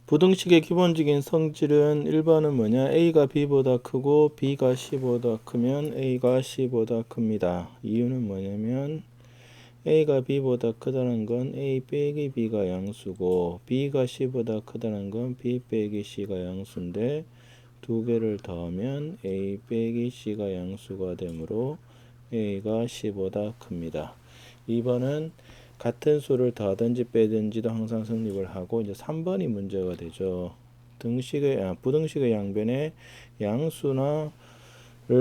부등식의 기본적인 성질은 1번은 뭐냐? A가 B보다 크고 B가 C보다 크면 A가 C보다 큽니다. 이유는 뭐냐면 A가 B보다 크다는 건 A 빼기 B가 양수고 B가 C보다 크다는 건 B 빼기 C가 양수인데 두 개를 더하면 A 빼기 C가 양수가 되므로 A가 C보다 큽니다. 2번은 같은 수를 더하든지 빼든지도 항상 성립을 하고 이제 3번이 문제가 되죠. 부등식의 양변에 양수나를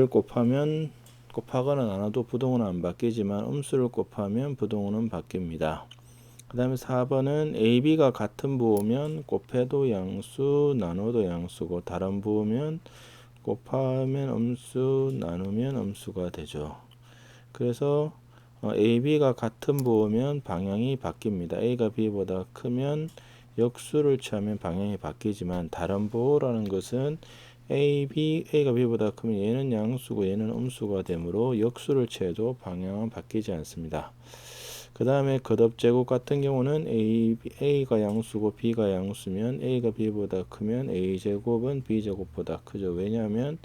곱하거나 나눠도 부동호는 안 바뀌지만 음수를 곱하면 부동호는 바뀝니다. 그 다음에 4번은 AB가 같은 부호면 곱해도 양수, 나눠도 양수고 다른 부호면 곱하면 음수, 나누면 음수가 되죠. 그래서 AB가 같은 부호면 방향이 바뀝니다. A가 B보다 크면 역수를 취하면 방향이 바뀌지만 다른 부호라는 것은 A가 B보다 크면 얘는 양수고 얘는 음수가 되므로 역수를 취해도 방향은 바뀌지 않습니다. 그 다음에 겉업제곱 같은 경우는 A가 양수고 B가 양수면 A가 B보다 크면 A제곱은 B제곱보다 크죠. 왜냐하면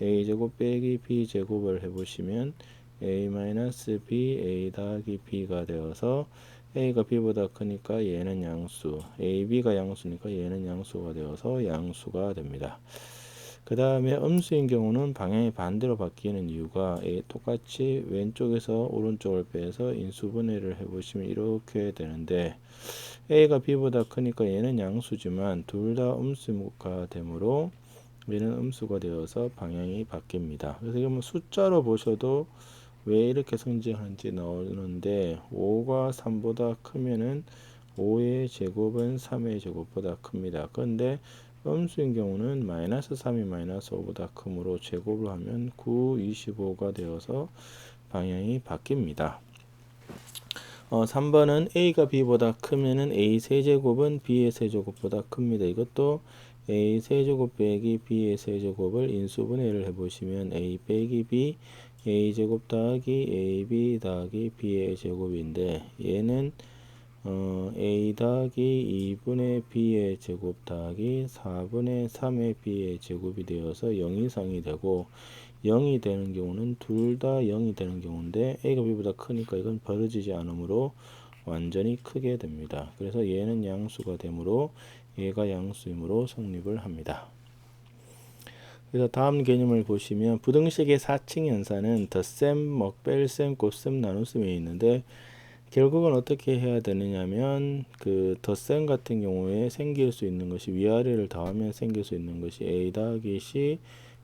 A제곱 빼기 B제곱을 해보시면 A-B, A 더하기 B가 되어서 A가 B보다 크니까 얘는 양수, AB가 양수니까 얘는 양수가 되어서 양수가 됩니다. 그 다음에 음수인 경우는 방향이 반대로 바뀌는 이유가 똑같이 왼쪽에서 오른쪽을 빼서 인수분해를 해보시면 이렇게 되는데 A가 B보다 크니까 얘는 양수지만 둘 다 음수가 되므로 얘는 음수가 되어서 방향이 바뀝니다. 그래서 이거 뭐 숫자로 보셔도 왜 이렇게 성질하는지 나오는데 5가 3보다 크면은 5의 제곱은 3의 제곱보다 큽니다. 그런데 음수인 경우는 마이너스 3이 마이너스 5보다 크므로 제곱을 하면 9, 25가 되어서 방향이 바뀝니다. 3번은 A가 B보다 크면은 A 세제곱은 B의 세제곱보다 큽니다. 이것도 A 세제곱 빼기 B의 세제곱을 인수분해를 해보시면 A 빼기 B A제곱 더하기 AB 더하기 B의 제곱인데 얘는 A 더하기 2분의 B의 제곱 더하기 4분의 3의 B의 제곱이 되어서 0 이상이 되고 0이 되는 경우는 둘 다 0이 되는 경우인데 A가 B보다 크니까 이건 벌어지지 않으므로 완전히 크게 됩니다. 그래서 얘는 양수가 되므로 얘가 양수이므로 성립을 합니다. 그래서 다음 개념을 보시면 부등식의 4층 연산은 덧셈, 먹뺄셈, 곱셈, 나눗셈이 있는데 결국은 어떻게 해야 되느냐면 그 덧셈 같은 경우에 생길 수 있는 것이 위아래를 더하면 생길 수 있는 것이 A 더하기 C,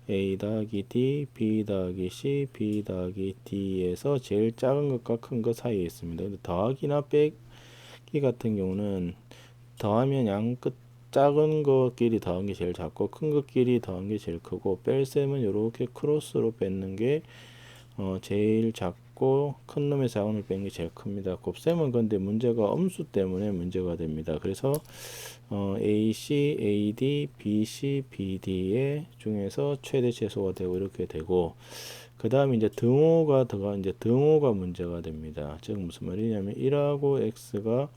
A 더하기 D, B 더하기 C, B 더하기 D에서 제일 작은 것과 큰 것 사이에 있습니다. 근데 더하기나 빼기 같은 경우는 더하면 양 끝 작은 것끼리 더한 게 제일 작고 큰 것끼리 더한 게 제일 크고 뺄셈은 이렇게 크로스로 뺏는 게 제일 작고 큰 놈의 작은 놈을 뺀 게 제일 큽니다. 곱셈은 근데 문제가 음수 때문에 문제가 됩니다. 그래서 AC, AD, BC, BD의 중에서 최대 최소가 되고 이렇게 되고 그 다음에 이제 등호가 문제가 됩니다. 즉 무슨 말이냐면 1하고 x가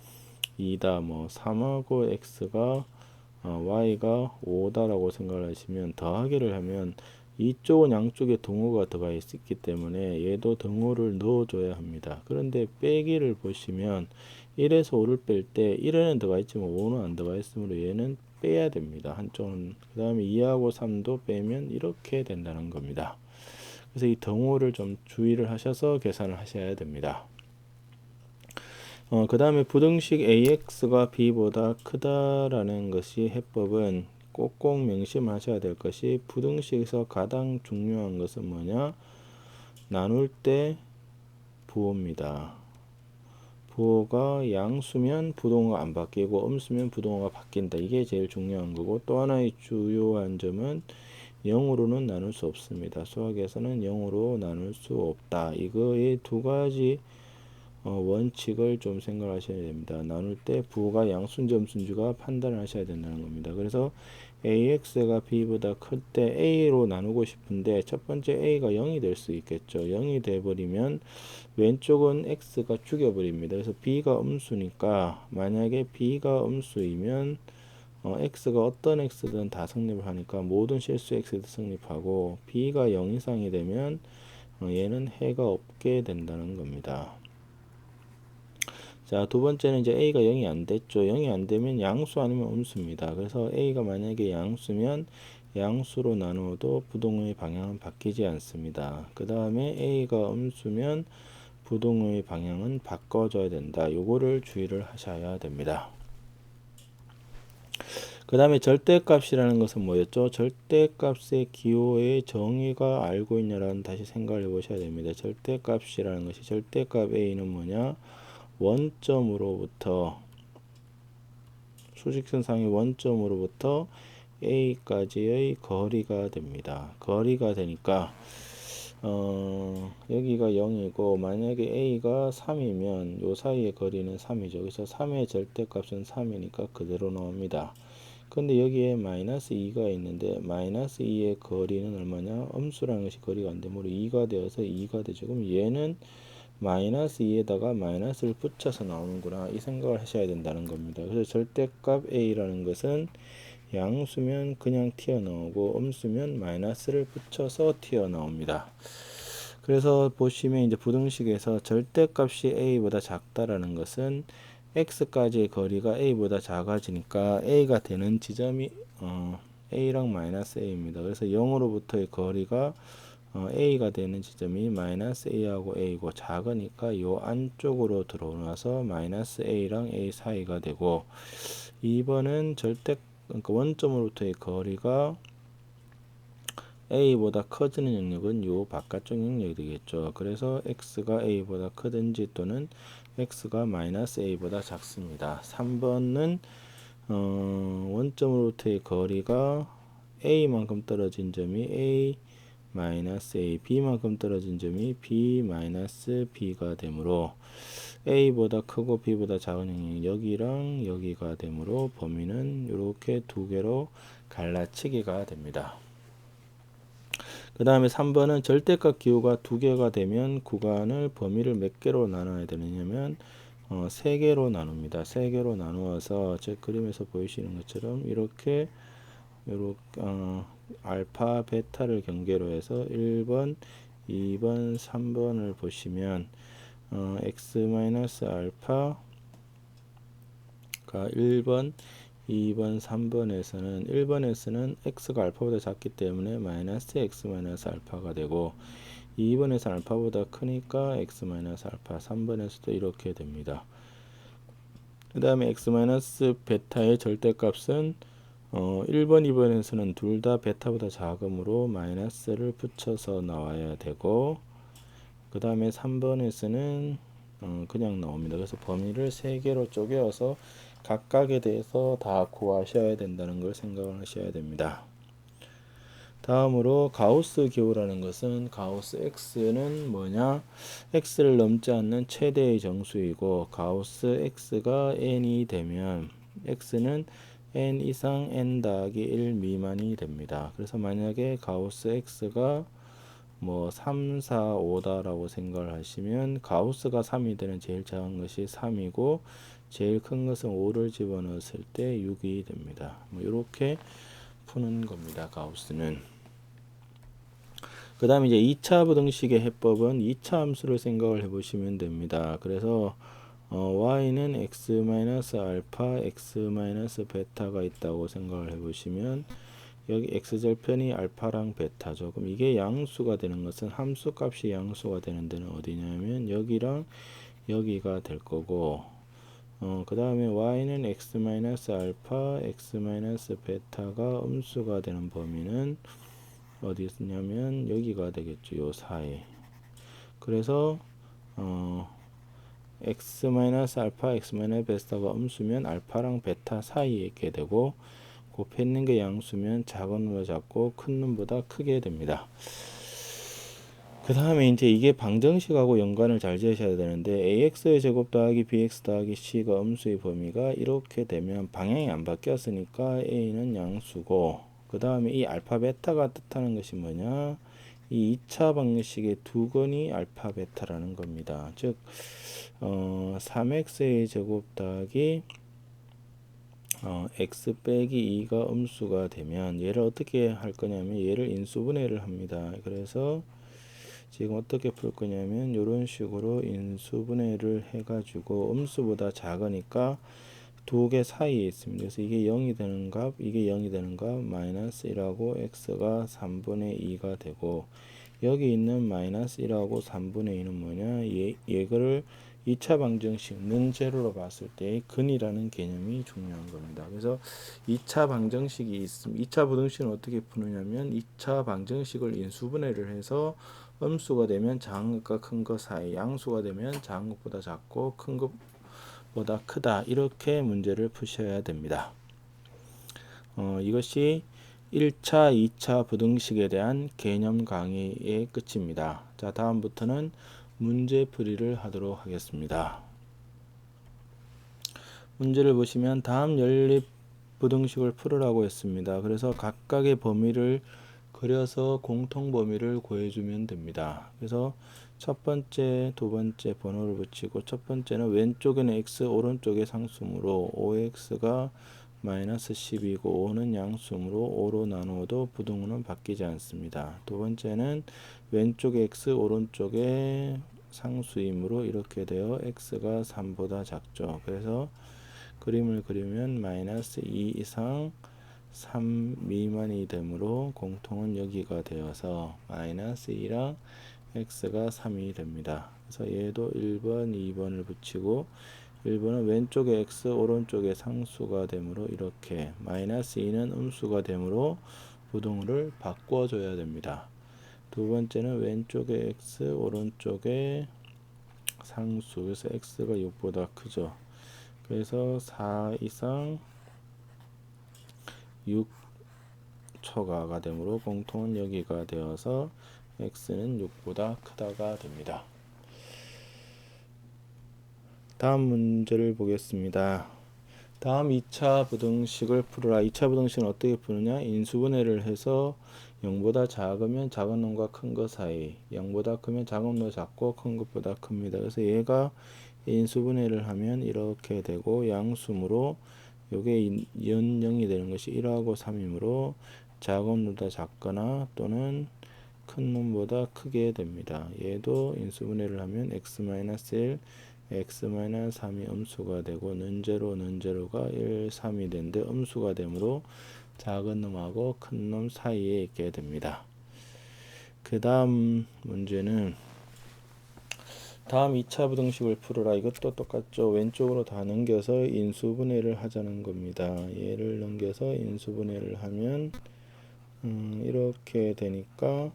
2다, 뭐 3하고 x가 y가 5다라고 생각을 하시면 더하기를 하면 이쪽은 양쪽에 등호가 들어가 있기 때문에 얘도 등호를 넣어줘야 합니다. 그런데 빼기를 보시면 1에서 5를 뺄 때 1에는 들어가 있지만 5는 안 들어가 있으므로 얘는 빼야 됩니다. 한쪽은. 그 다음에 2하고 3도 빼면 이렇게 된다는 겁니다. 그래서 이 등호를 좀 주의를 하셔서 계산을 하셔야 됩니다. 그 다음에 부등식 AX가 B보다 크다라는 것이 해법은 꼭꼭 명심하셔야 될 것이 부등식에서 가장 중요한 것은 뭐냐? 나눌 때 부호입니다. 부호가 양수면 부동호가 안 바뀌고 음수면 부동호가 바뀐다. 이게 제일 중요한 거고 또 하나의 주요한 점은 0으로는 나눌 수 없습니다. 수학에서는 0으로 나눌 수 없다. 이거의 두 가지 원칙을 좀 생각하셔야 됩니다. 나눌 때 부호가 양수인지 음수인지가 판단을 하셔야 된다는 겁니다. 그래서 AX가 B보다 클 때 A로 나누고 싶은데 첫 번째 A가 0이 될 수 있겠죠. 0이 돼버리면 왼쪽은 X가 죽여버립니다. 그래서 B가 음수니까 만약에 B가 음수이면 x가 어떤 x든 다 성립을 하니까 모든 실수 x도 성립하고 b가 0 이상이 되면 얘는 해가 없게 된다는 겁니다. 자, 두 번째는 이제 a가 0이 안 됐죠. 0이 안 되면 양수 아니면 음수입니다. 그래서 a가 만약에 양수면 양수로 나누어도 부동의 방향은 바뀌지 않습니다. 그 다음에 a가 음수면 부동의 방향은 바꿔줘야 된다. 요거를 주의를 하셔야 됩니다. 그 다음에 절대값이라는 것은 뭐였죠? 절대값의 기호의 정의가 알고 있냐라는 다시 생각을 해보셔야 됩니다. 절대값이라는 것이 절대값 a는 뭐냐? 원점으로부터 수직선상의 원점으로부터 a까지의 거리가 됩니다. 거리가 되니까 여기가 0이고 만약에 a가 3이면 요 사이의 거리는 3이죠. 그래서 3의 절대값은 3이니까 그대로 나옵니다. 근데 여기에 마이너스 2가 있는데 마이너스 2의 거리는 얼마냐? 음수라는 것이 거리가 안 되므로 2가 되어서 2가 되죠. 그럼 얘는 마이너스 2에다가 마이너스를 붙여서 나오는구나 이 생각을 하셔야 된다는 겁니다. 그래서 절대값 a라는 것은 양수면 그냥 튀어나오고 음수면 마이너스를 붙여서 튀어나옵니다. 그래서 보시면 이제 부등식에서 절대값이 a보다 작다라는 것은 x까지의 거리가 a보다 작아지니까 a가 되는 지점이 a랑 마이너스 a입니다. 그래서 0으로부터의 거리가 a가 되는 지점이 마이너스 a하고 a고 작으니까 요 안쪽으로 들어와서 마이너스 a랑 a 사이가 되고 2번은 그러니까 원점으로부터의 거리가 a보다 커지는 영역은 요 바깥쪽 영역이 되겠죠. 그래서 x가 a보다 크든지 또는 x가 마이너스 a보다 작습니다. 3번은 원점으로부터의 거리가 a만큼 떨어진 점이 a 마이너스 a, b만큼 떨어진 점이 b 마이너스 b가 되므로 a보다 크고 b보다 작은 영역이 여기랑 여기가 되므로 범위는 이렇게 두 개로 갈라치기가 됩니다. 그 다음에 3번은 절대값 기호가 두 개가 되면 구간을 범위를 몇 개로 나눠야 되느냐면 세 개로 나눕니다. 세 개로 나누어서 제 그림에서 보이시는 것처럼 이렇게 알파 베타를 경계로 해서 1번 2번 3번을 보시면 x-알파가 1번 2번 3번에서는 1번에서는 x가 알파보다 작기 때문에 마이너스 x 마이너스 알파가 되고 2번에서 알파보다 크니까 x 마이너스 알파 3번에서도 이렇게 됩니다. 그 다음에 x 마이너스 베타의 절대값은 1번 2번에서는 둘 다 베타보다 작으므로 마이너스를 붙여서 나와야 되고 그 다음에 3번에서는 그냥 나옵니다. 그래서 범위를 3개로 쪼개어서 각각에 대해서 다 구하셔야 된다는 걸 생각을 하셔야 됩니다. 다음으로 가우스 기호라는 것은 가우스 x는 뭐냐? x를 넘지 않는 최대의 정수이고 가우스 x가 n이 되면 x는 n 이상 n 더하기 1 미만이 됩니다. 그래서 만약에 가우스 x가 뭐 3, 4, 5다라고 생각을 하시면 가우스가 3이 되는 제일 작은 것이 3이고 제일 큰 것은 5를 집어넣었을 때 6이 됩니다. 뭐 이렇게 푸는 겁니다. 가우스는. 그 다음에 이제 2차 부등식의 해법은 2차 함수를 생각을 해보시면 됩니다. 그래서 y는 x-알파, x-베타가 있다고 생각을 해보시면 여기 x절편이 알파랑 베타죠. 그럼 이게 양수가 되는 것은 함수 값이 양수가 되는 데는 어디냐면 여기랑 여기가 될 거고 그 다음에 y는 x-알파, x-베타가 음수가 되는 범위는 어디 있냐면 여기가 되겠죠. 요 사이. 그래서 x-알파, x-베타가 음수면 알파랑 베타 사이에 있게 되고 곱해 있는 게 양수면 작은 놈보다 작고 큰 놈보다 크게 됩니다. 그 다음에 이제 이게 방정식하고 연관을 잘 지으셔야 되는데 ax의 제곱 더하기 bx 더하기 c가 음수의 범위가 이렇게 되면 방향이 안 바뀌었으니까 a는 양수고 그 다음에 이 알파 베타가 뜻하는 것이 뭐냐? 이 2차 방정식의 두건이 알파 베타라는 겁니다. 즉 3x의 제곱 더하기 x 빼기 2가 음수가 되면 얘를 어떻게 할 거냐면 얘를 인수분해를 합니다. 그래서 지금 어떻게 풀 거냐면 이런 식으로 인수분해를 해가지고 음수보다 작으니까 두 개 사이에 있습니다. 그래서 이게 0이 되는 값, 이게 0이 되는 값, 마이너스 1하고 x가 3분의 2가 되고, 여기 있는 마이너스 1하고 3분의 2는 뭐냐? 얘를 2차 방정식 는 제로로 봤을 때 근이라는 개념이 중요한 겁니다. 그래서 2차 방정식이 있음. 2차 부등식은 어떻게 푸느냐면 2차 방정식을 인수분해를 해서 음수가 되면 작은 것과 큰 것 사이, 양수가 되면 작은 것보다 작고 큰 것보다 크다. 이렇게 문제를 푸셔야 됩니다. 이것이 1차, 2차 부등식에 대한 개념 강의의 끝입니다. 자, 다음부터는 문제풀이를 하도록 하겠습니다. 문제를 보시면 다음 연립 부등식을 풀으라고 했습니다. 그래서 각각의 범위를 그려서 공통 범위를 구해주면 됩니다. 그래서 첫 번째, 두 번째 번호를 붙이고, 첫 번째는 왼쪽에는 x, 오른쪽에 상수므로 5x가 마이너스 10이고 5는 양수므로 5로 나누어도 부등호는 바뀌지 않습니다. 두 번째는 왼쪽에 x, 오른쪽에 상수이므로 이렇게 되어 x가 3보다 작죠. 그래서 그림을 그리면 마이너스 2 이상 3 미만이 되므로 공통은 여기가 되어서 마이너스 2랑 x가 3이 됩니다. 그래서 얘도 1번, 2번을 붙이고 1번은 왼쪽에 x, 오른쪽에 상수가 되므로 이렇게 마이너스 2는 음수가 되므로 부등호를 바꿔줘야 됩니다. 두 번째는 왼쪽에 x, 오른쪽에 상수, 그래서 x가 6보다 크죠. 그래서 4 이상 6 초과가 되므로 공통은 여기가 되어서 x는 6보다 크다가 됩니다. 다음 문제를 보겠습니다. 다음 2차 부등식을 풀어라. 2차 부등식은 어떻게 푸느냐? 인수분해를 해서 0보다 작으면 작은 놈과 큰 것 사이, 0보다 크면 작은 놈 작고 큰 것보다 큽니다. 그래서 얘가 인수분해를 하면 이렇게 되고, 양수므로 요게 연영이 되는 것이 1하고 3이므로 작은 놈보다 작거나 또는 큰 놈보다 크게 됩니다. 얘도 인수분해를 하면 x-1, x-3이 음수가 되고 는제로 는제로가 1, 3이 되는데 음수가 되므로 작은 놈하고 큰 놈 사이에 있게 됩니다. 그 다음 문제는 다음 2차 부등식을 풀어라. 이것도 똑같죠. 왼쪽으로 다 넘겨서 인수분해를 하자는 겁니다. 얘를 넘겨서 인수분해를 하면 이렇게 되니까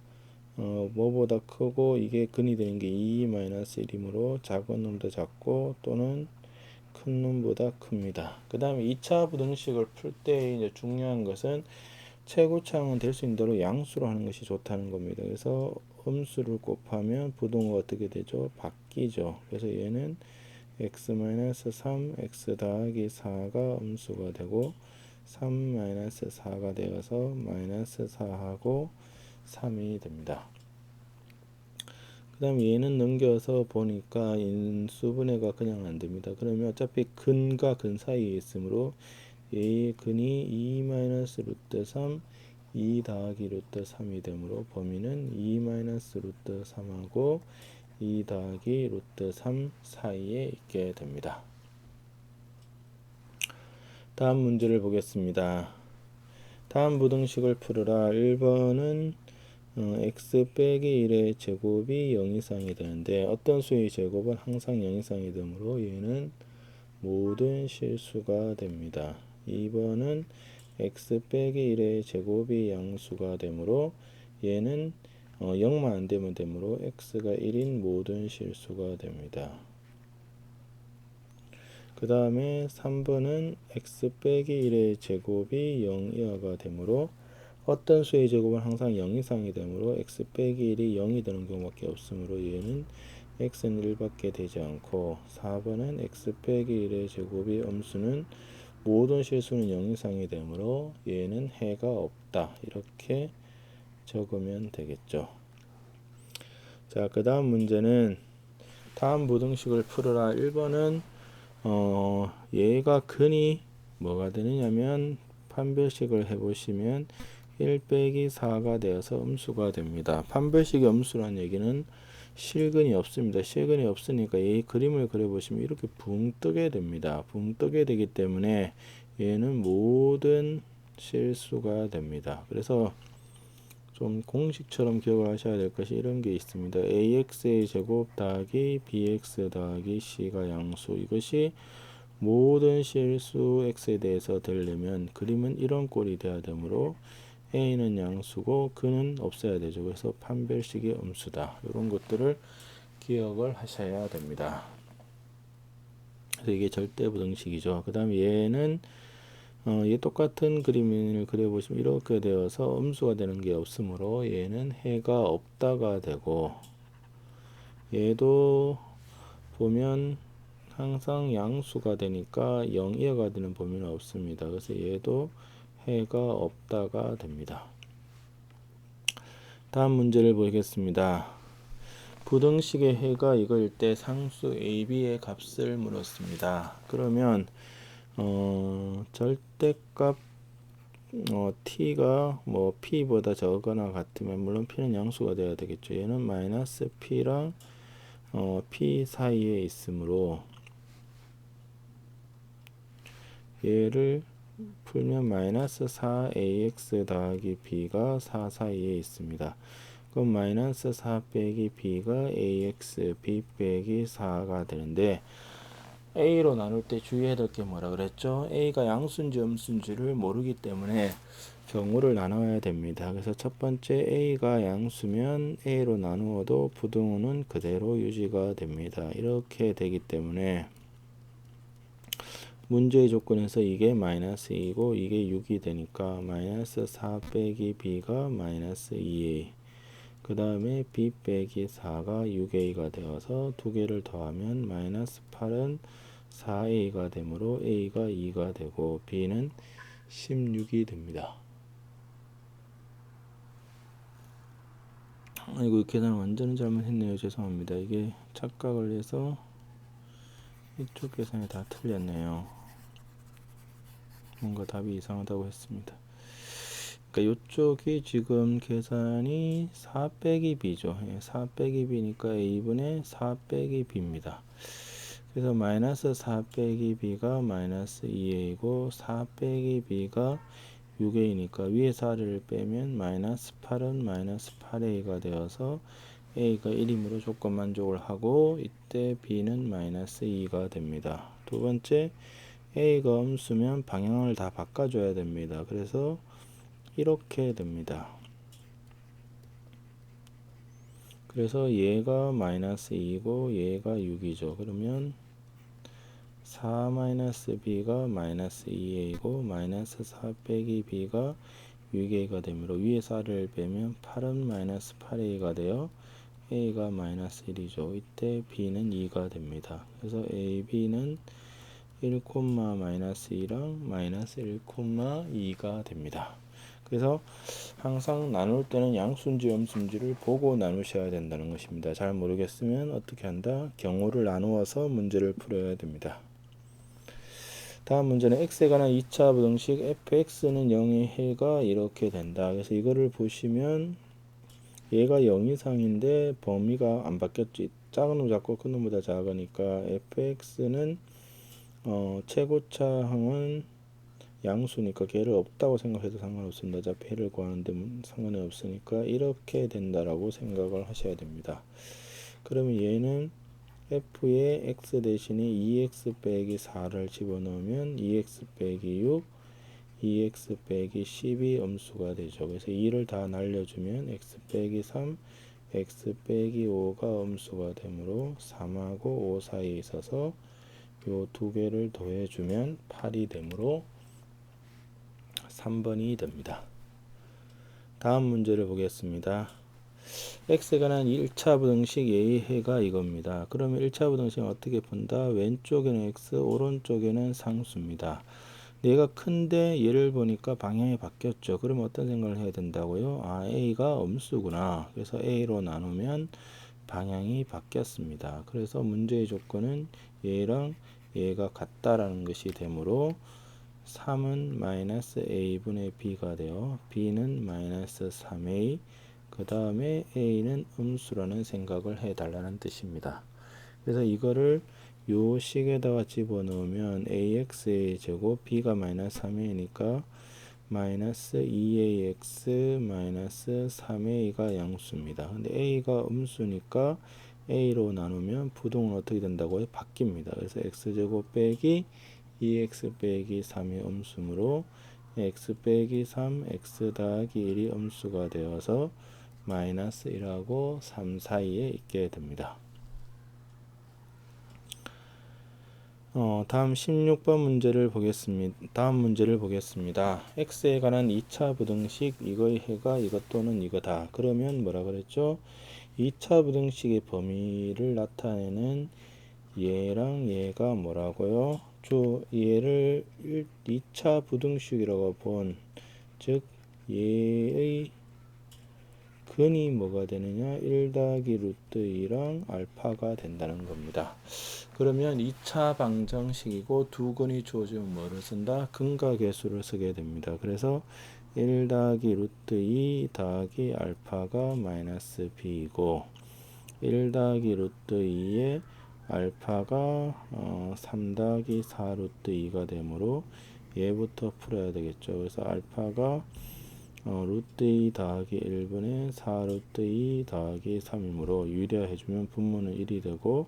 뭐보다 크고 이게 근이 되는 게 2-1이므로 작은 놈도 작고 또는 큰 놈보다 큽니다. 그 다음에 2차 부등식을 풀 때 이제 중요한 것은 최고차항은 될 수 있는 대로 양수로 하는 것이 좋다는 겁니다. 그래서 음수를 곱하면 부등호가 어떻게 되죠? 바뀌죠. 그래서 얘는 x-3, x 더하기 4가 음수가 되고 3-4가 되어서 마이너스 4하고 3이 됩니다. 그 다음 얘는 넘겨서 보니까 인수분해가 그냥 안 됩니다. 그러면 어차피 근과 근 사이에 있으므로 얘의 근이 2-루트 3, 2 더하기 루트 3이 되므로 범위는 2-루트 3하고 2 더하기 루트 3 사이에 있게 됩니다. 다음 문제를 보겠습니다. 다음 부등식을 풀어라. 1번은 x 빼기 1의 제곱이 0 이상이 되는데 어떤 수의 제곱은 항상 0 이상이 되므로 얘는 모든 실수가 됩니다. 2번은 x 빼기 1의 제곱이 양수가 되므로 얘는 0만 안 되면 되므로 x가 1인 모든 실수가 됩니다. 그 다음에 3번은 x 빼기 1의 제곱이 0 이하가 되므로 어떤 수의 제곱은 항상 0 이상이 되므로 x 빼기 1이 0이 되는 경우밖에 없으므로 얘는 x는 1밖에 되지 않고 4번은 x 빼기 1의 제곱이 음수는 모든 실수는 0 이상이 되므로 얘는 해가 없다. 이렇게 적으면 되겠죠. 자, 그 다음 문제는 다음 부등식을 풀어라. 1번은 얘가 근이 뭐가 되느냐면 판별식을 해보시면 1 빼기 4가 되어서 음수가 됩니다. 판별식의 음수란 얘기는 실근이 없습니다. 실근이 없으니까 이 그림을 그려보시면 이렇게 붕 뜨게 됩니다. 붕 뜨게 되기 때문에 얘는 모든 실수가 됩니다. 그래서 좀 공식처럼 기억을 하셔야 될 것이 이런 게 있습니다. ax의 제곱 더하기 bx 더하기 c가 양수, 이것이 모든 실수 x에 대해서 되려면 그림은 이런 꼴이 돼야 되므로 a는 양수고 그는 없어야 되죠. 그래서 판별식이 음수다. 이런 것들을 기억을 하셔야 됩니다. 그래서 이게 절대부등식이죠. 그 다음에 얘는 얘 똑같은 그림을 그려보시면 이렇게 되어서 음수가 되는 게 없으므로 얘는 해가 없다가 되고, 얘도 보면 항상 양수가 되니까 0 이하가 되는 범위는 없습니다. 그래서 얘도 해가 없다가 됩니다. 다음 문제를 보겠습니다. 부등식의 해가 이거일 때 상수 AB의 값을 물었습니다. 그러면 절대값 t가 뭐 p보다 적거나 같으면, 물론 p는 양수가 돼야 되겠죠. 얘는 마이너스 p랑 p 사이에 있으므로 얘를 풀면 마이너스 4ax 더하기 b가 4 사이에 있습니다. 그럼 마이너스 4 빼기 b가 ax b 빼기 4가 되는데, a로 나눌 때 주의해야 될 게 뭐라 그랬죠? a가 양수인지 음수인지를 모르기 때문에 경우를 나눠야 됩니다. 그래서 첫 번째 a가 양수면 a로 나누어도 부등호는 그대로 유지가 됩니다. 이렇게 되기 때문에 문제의 조건에서 이게 마이너스 2고 이게 6이 되니까 마이너스 4 빼기 b가 마이너스 2a, 그 다음에 b 빼기 4가 6a가 되어서 두 개를 더하면 마이너스 8은 4a가 되므로 a가 2가 되고 b는 16이 됩니다. 이거 계산 완전 잘못했네요. 죄송합니다. 이게 착각을 해서 이쪽 계산이 다 틀렸네요. 뭔가 답이 이상하다고 했습니다. 그러니까 이쪽이 지금 계산이 4 빼기 b죠. 4 빼기 b니까 a분의 4 빼기 b입니다. 그래서 마이너스 4 빼기 b가 마이너스 2a고 4 빼기 b가 6a니까 위에 4를 빼면 마이너스 8은 마이너스 8a가 되어서 a가 1이므로 조건 만족을 하고, 이때 b는 마이너스 2가 됩니다. 두 번째, a가 음수면 방향을 다 바꿔줘야 됩니다. 그래서 이렇게 됩니다. 그래서 얘가 마이너스 2고 얘가 6이죠. 그러면 4 마이너스 b가 마이너스 2a고 마이너스 4 빼기 b가 6a가 되므로 위에 4를 빼면 8은 마이너스 8a가 되어 a가 마이너스 1이죠. 이때 b는 2가 됩니다. 그래서 ab는 1, 마이너스 2랑 마이너스 1, 2가 됩니다. 그래서 항상 나눌 때는 양수인지 음수인지를 보고 나누셔야 된다는 것입니다. 잘 모르겠으면 어떻게 한다? 경우를 나누어서 문제를 풀어야 됩니다. 다음 문제는 x에 관한 2차 부등식 fx는 0의 해가 이렇게 된다. 그래서 이거를 보시면 얘가 0 이상인데 범위가 안 바뀌었지. 작은 놈 작고 큰 놈보다 작으니까 fx는 최고차항은 양수니까 걔를 없다고 생각해도 상관없습니다. 어차피 해를 구하는데 상관이 없으니까 이렇게 된다라고 생각을 하셔야 됩니다. 그러면 얘는 f에 x 대신에 2x 빼기 4를 집어넣으면 2x 빼기 6, 2x 빼기 10이 음수가 되죠. 그래서 2를 다 날려주면 x 빼기 3, x 빼기 5가 음수가 되므로 3하고 5 사이에 있어서 요 두 개를 더해주면 8이 되므로 3번이 됩니다. 다음 문제를 보겠습니다. x에 관한 1차 부등식 a의 해가 이겁니다. 그러면 1차 부등식은 어떻게 푼다? 왼쪽에는 x, 오른쪽에는 상수입니다. 얘가 큰데 얘를 보니까 방향이 바뀌었죠. 그러면 어떤 생각을 해야 된다고요? 아, a가 음수구나. 그래서 a로 나누면 방향이 바뀌었습니다. 그래서 문제의 조건은 얘랑 얘가 같다라는 것이 되므로 3은 마이너스 a분의 b가 돼요. b는 마이너스 3a, 그 다음에 a는 음수라는 생각을 해달라는 뜻입니다. 그래서 이거를 요 식에다가 집어넣으면 ax의 제곱, b가 마이너스 3a니까 마이너스 2ax 마이너스 3a가 양수입니다. 근데 a가 음수니까 a로 나누면 부동은 어떻게 된다고요? 바뀝니다. 그래서 x제곱 빼기 2x 빼기 3이 음수므로 x 빼기 3, x 더하기 1이 음수가 되어서 마이너스 1하고 3 사이에 있게 됩니다. 다음 16번 문제를 보겠습니다. 다음 문제를 보겠습니다. x에 관한 2차 부등식 이거의 해가 이것 또는 이거다. 그러면 뭐라 그랬죠? 2차 부등식의 범위를 나타내는 얘랑 얘가 뭐라고요? 얘를 2차 부등식이라고 본, 즉 얘의 근이 뭐가 되느냐? 1 더하기 루트 2랑 알파가 된다는 겁니다. 그러면 2차 방정식이고 두 근이 주어지면 뭐를 쓴다? 근과 계수를 쓰게 됩니다. 그래서 1 더하기 루트 2 더하기 알파가 마이너스 b이고 1 더하기 루트 2에 알파가 3 더하기 4 루트 2가 되므로 얘부터 풀어야 되겠죠. 그래서 알파가 루트 2 더하기 1분의 4 루트 2 더하기 3이므로 유리화해주면 분모는 1이 되고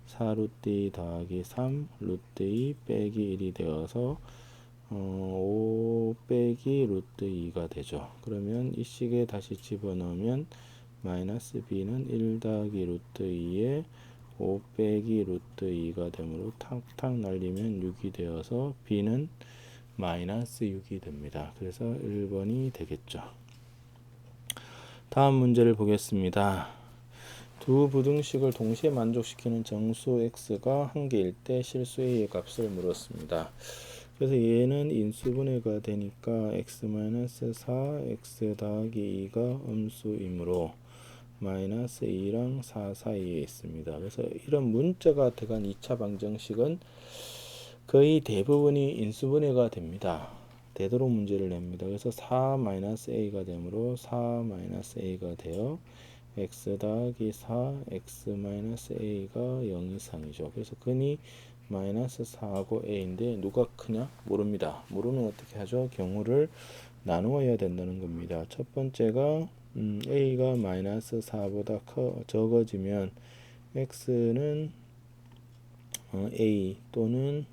4 루트 2 더하기 3 루트 2 빼기 1이 되어서 5 빼기 루트 2가 되죠. 그러면 이 식에 다시 집어넣으면 마이너스 b는 1 더하기 루트 2에 5 빼기 루트 2가 되므로 탁탁 날리면 6이 되어서 b는 마이너스 6이 됩니다. 그래서 1번이 되겠죠. 다음 문제를 보겠습니다. 두 부등식을 동시에 만족시키는 정수 x가 한 개일 때 실수 a의 값을 물었습니다. 그래서 얘는 인수분해가 되니까 x-4 x 더하기 2가 음수이므로 마이너스 2랑 4 사이에 있습니다. 그래서 이런 문자가 들어간 2차 방정식은 거의 대부분이 인수분해가 됩니다. 되도록 문제를 냅니다. 그래서 4-a가 되므로 4-a가 되어 x 더하기 4 x-a가 0 이상이죠. 그래서 근이 마이너스 4하고 a인데 누가 크냐? 모릅니다. 모르면 어떻게 하죠? 경우를 나누어야 된다는 겁니다. 첫 번째가 a가 마이너스 4보다 적어지면 x는 a 또는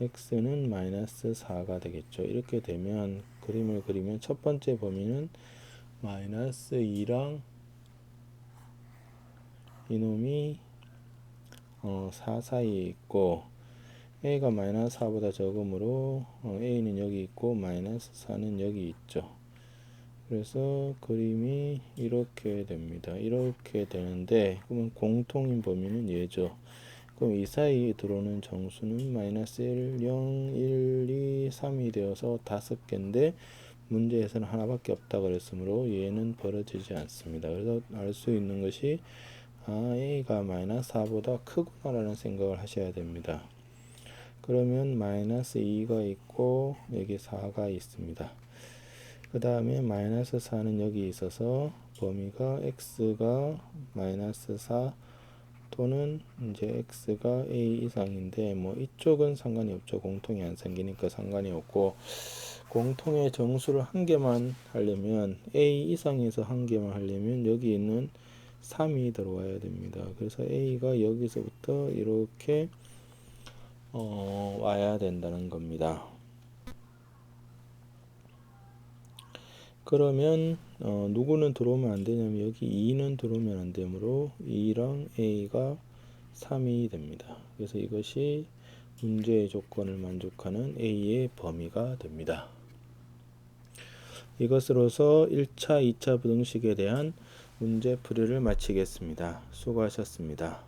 x는 마이너스 4가 되겠죠. 이렇게 되면 그림을 그리면 첫 번째 범위는 마이너스 2랑 이놈이 4 사이에 있고 a가 마이너스 4보다 적으므로 a는 여기 있고 마이너스 4는 여기 있죠. 그래서 그림이 이렇게 됩니다. 이렇게 되는데 그러면 공통인 범위는 얘죠. 그럼 이 사이에 들어오는 정수는 마이너스 1, 0, 1, 2, 3이 되어서 5개인데 문제에서는 하나밖에 없다 그랬으므로 얘는 벌어지지 않습니다. 그래서 알 수 있는 것이 a가 마이너스 4보다 크구나 라는 생각을 하셔야 됩니다. 그러면 마이너스 2가 있고 여기 4가 있습니다. 그 다음에 마이너스 4는 여기 있어서 범위가 x가 마이너스 4 또는 이제 x가 a 이상인데 뭐 이쪽은 상관이 없죠. 공통이 안 생기니까 상관이 없고 공통의 정수를 한 개만 하려면 a 이상에서 한 개만 하려면 여기 있는 3이 들어와야 됩니다. 그래서 a가 여기서부터 이렇게 와야 된다는 겁니다. 그러면 누구는 들어오면 안 되냐면 여기 2는 들어오면 안 되므로 2랑 a가 3이 됩니다. 그래서 이것이 문제의 조건을 만족하는 a의 범위가 됩니다. 이것으로서 1차, 2차 부등식에 대한 문제 풀이를 마치겠습니다. 수고하셨습니다.